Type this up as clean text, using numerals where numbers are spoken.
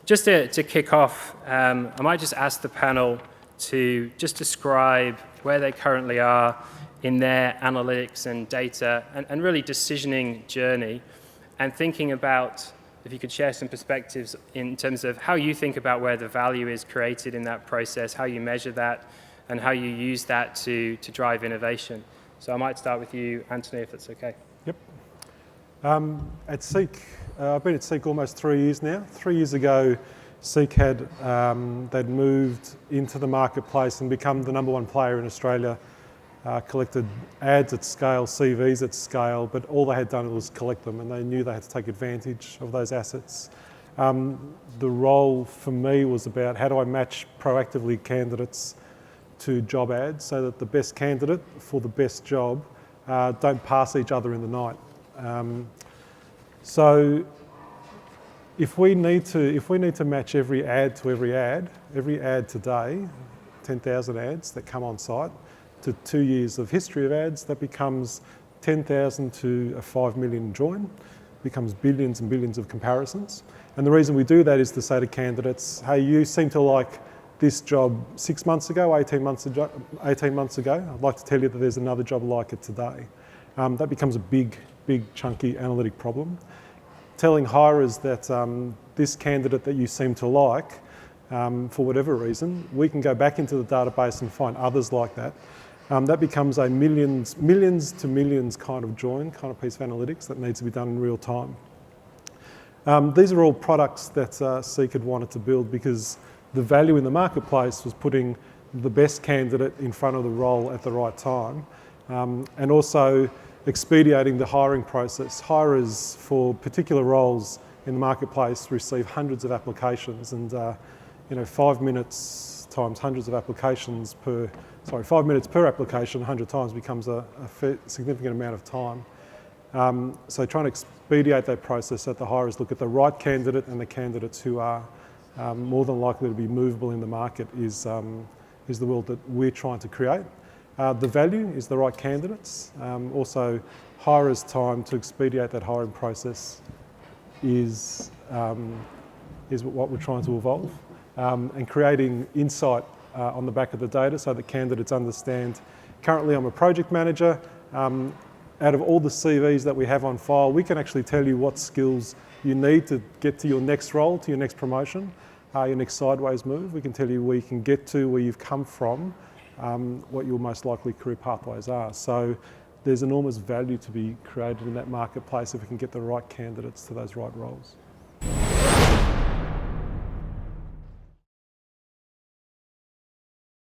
Just to kick off, I might just ask the panel to just describe where they currently are in their analytics and data and really decisioning journey, and thinking about, if you could share some perspectives in terms of how you think about where the value is created in that process, how you measure that, and how you use that to drive innovation. So I might start with you, Antony, if that's okay. Yep. At CeBIT, I've been at CeBIT almost 3 years now. 3 years ago, CeBIT they'd moved into the marketplace and become the #1 player in Australia. Collected ads at scale, CVs at scale, but all they had done was collect them, and they knew they had to take advantage of those assets. The role for me was about how do I match proactively candidates to job ads so that the best candidate for the best job don't pass each other in the night. So if we need to match every ad to every ad today, 10,000 ads that come on site, to 2 years of history of ads, that becomes 10,000 to a 5 million join, becomes billions and billions of comparisons. And the reason we do that is to say to candidates, hey, you seem to like this job 6 months ago, 18 months ago, I'd like to tell you that there's another job like it today. That becomes a big, chunky analytic problem. Telling hirers that this candidate that you seem to like, for whatever reason, we can go back into the database and find others like that. That becomes a millions to millions kind of piece of analytics that needs to be done in real time. These are all products that CeBIT wanted to build because the value in the marketplace was putting the best candidate in front of the role at the right time, and also expediting the hiring process. Hirers for particular roles in the marketplace receive hundreds of applications, and 5 minutes times hundreds of applications 5 minutes per application 100 times becomes a significant amount of time. So trying to expedite that process so that the hirers look at the right candidate and the candidates who are more than likely to be movable in the market is the world that we're trying to create. The value is the right candidates. Also, hirers' time to expedite that hiring process is what we're trying to evolve, and creating insight on the back of the data so that candidates understand. Currently, I'm a project manager. Out of all the CVs that we have on file, we can actually tell you what skills you need to get to your next role, to your next promotion, your next sideways move. We can tell you where you can get to, where you've come from, what your most likely career pathways are. So there's enormous value to be created in that marketplace if we can get the right candidates to those right roles.